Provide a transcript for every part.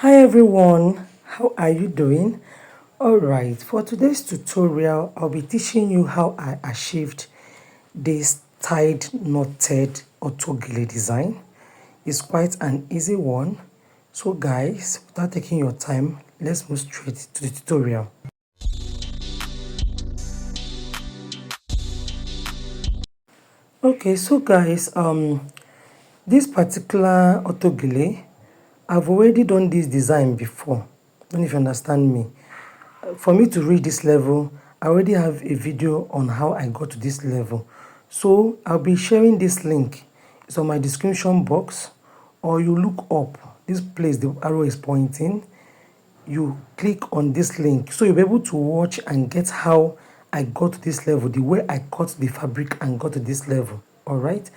Hi everyone, how are you doing? Alright, for today's tutorial, I'll be teaching you how I achieved this tied knotted autogele design. It's quite an easy one. So guys, without taking your time, let's move straight to the tutorial. Okay, so guys, this particular autogele, I've already done this design before. Don't know if you understand me. For me to reach this level, I already have a video on how I got to this level. So I'll be sharing this link. It's on my description box, or you look up this place the arrow is pointing. You click on this link, so you'll be able to watch and get how I got to this level, the way I cut the fabric and got to this level. All right,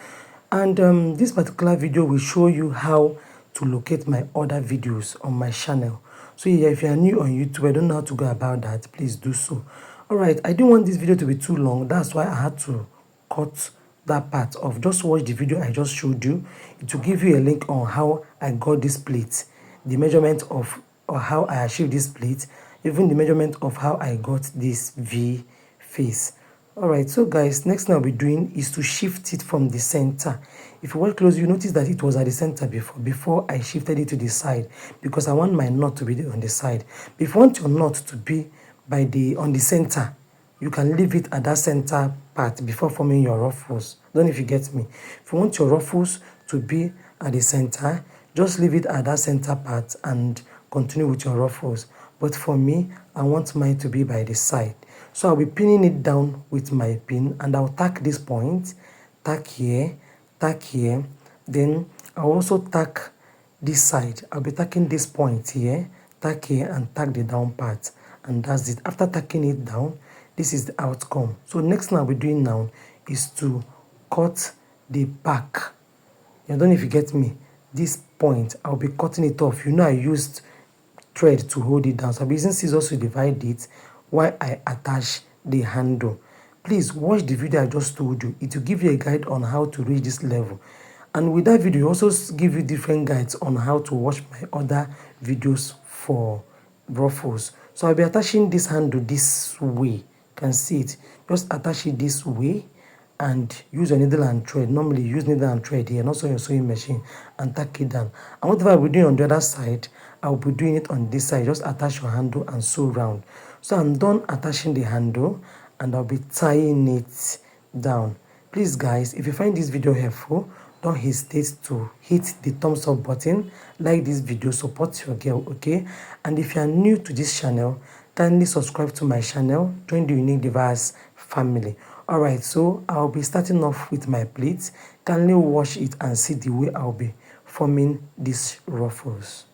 and this particular video will show you how to locate my other videos on my channel. So yeah, if you are new on YouTube, I don't know how to go about that, please do so. All right, I didn't want this video to be too long, that's why I had to cut that part off. Just watch the video I just showed you. It will give you a link on how I got this plate, the measurement of or how I achieved this plate, even the measurement of how I got this V face. Alright, so guys, next thing I'll be doing is to shift it from the center. If you watch close, you notice that it was at the center before I shifted it to the side, because I want my knot to be on the side. If you want your knot to be on the center, you can leave it at that center part before forming your ruffles. Don't know if you get me. If you want your ruffles to be at the center, just leave it at that center part and continue with your ruffles. But for me, I want mine to be by the side. So I'll be pinning it down with my pin, and I'll tack this point, tack here, then I'll also tack this side. I'll be tacking this point here, tack here, and tack the down part, and that's it. After tacking it down, this is the outcome. So next thing I'll be doing now is to cut the back. I don't know if you get me. This point, I'll be cutting it off. You know I used thread to hold it down, so I'll be using scissors to divide it while I attach the handle. Please watch the video I just told you. It will give you a guide on how to reach this level. And with that video, also give you different guides on how to watch my other videos for ruffles. So I'll be attaching this handle this way. You can see it. Just attach it this way and use your needle and thread. Normally use needle and thread here, not on your sewing machine, and tack it down. And whatever I'll be doing on the other side, I'll be doing it on this side. Just attach your handle and sew round. So I'm done attaching the handle, and I'll be tying it down. Please guys, if you find this video helpful, don't hesitate to hit the thumbs up button, like this video, support your girl, okay? And if you are new to this channel, kindly subscribe to my channel, join the Unique Device family. Alright, so I'll be starting off with my pleats. Kindly watch it and see the way I'll be forming these ruffles.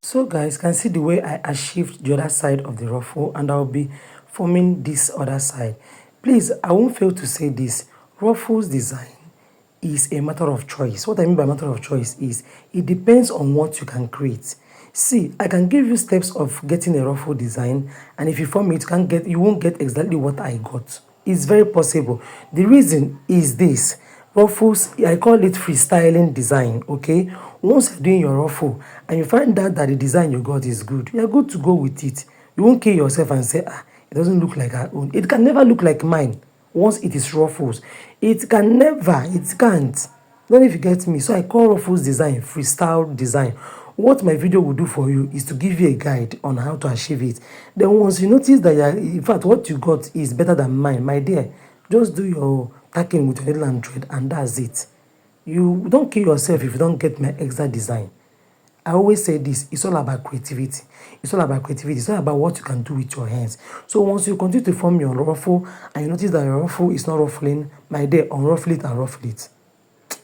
So guys, can see the way I achieved the other side of the ruffle, and I'll be forming this other side. Please, I won't fail to say this. Ruffles design is a matter of choice. What I mean by matter of choice is it depends on what you can create. See, I can give you steps of getting a ruffle design, and if you form it, you won't get exactly what I got. It's very possible. The reason is this. Ruffles, I call it freestyling design, okay? Once you're doing your ruffle and you find out that the design you got is good, you're good to go with it. You won't kill yourself and say, it doesn't look like our own. It can never look like mine once it is ruffles. It can't. Don't know if you get me. So I call ruffles design freestyle design. What my video will do for you is to give you a guide on how to achieve it. Then once you notice that in fact what you got is better than mine, my dear, just do your tacking with your needle and thread, and that's it. You don't kill yourself if you don't get my exact design. I always say this, it's all about creativity. It's all about creativity. It's all about what you can do with your hands. So once you continue to form your ruffle and you notice that your ruffle is not ruffling, my dear, unruffle it and ruffle it.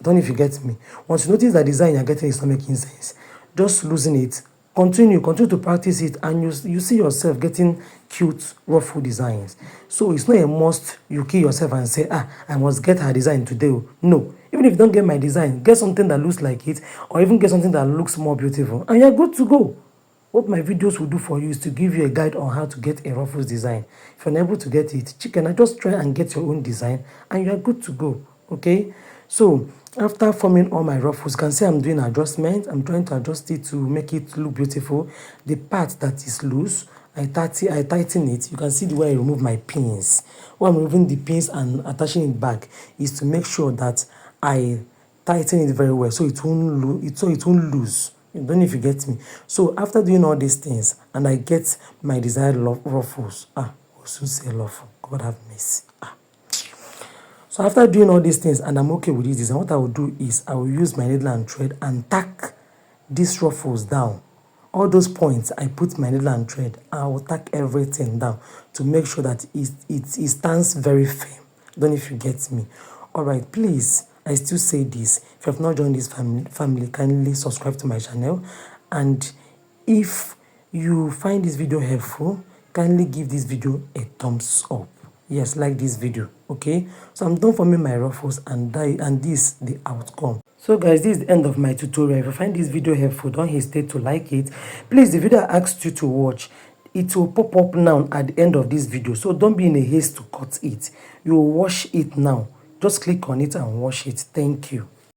Don't know if you get me. Once you notice that design you're getting is not making sense, just losing it. Continue to practice it, and you see yourself getting cute ruffle designs. So it's not a must you kill yourself and say, I must get her design today. No. Even if you don't get my design, get something that looks like it, or even get something that looks more beautiful, and you're good to go. What my videos will do for you is to give you a guide on how to get a ruffles design. If you're unable to get it, chicken, I just try and get your own design, and you're good to go. Okay? So after forming all my ruffles, you can see I'm doing adjustment. I'm trying to adjust it to make it look beautiful. The part that is loose, I tighten it. You can see the way I remove my pins. When I'm removing the pins and attaching it back is to make sure that I tighten it very well so it won't lose. You don't know if you get me. So after doing all these things and I get my desired ruffles, I'll soon say ruffle. God have mercy. So after doing all these things and I'm okay with this design, what I will do is I will use my needle and thread and tack these ruffles down. All those points, I put my needle and thread. I will tack everything down to make sure that it stands very firm. Don't know if you get me. Alright, please, I still say this. If you have not joined this family, kindly subscribe to my channel. And if you find this video helpful, kindly give this video a thumbs up. Yes, like this video, okay? So I'm done forming my ruffles, and this the outcome. So guys, this is the end of my tutorial. If you find this video helpful, don't hesitate to like it. Please, the video I asked you to watch, it will pop up now at the end of this video. So don't be in a haste to cut it. You will watch it now. Just click on it and watch it. Thank you.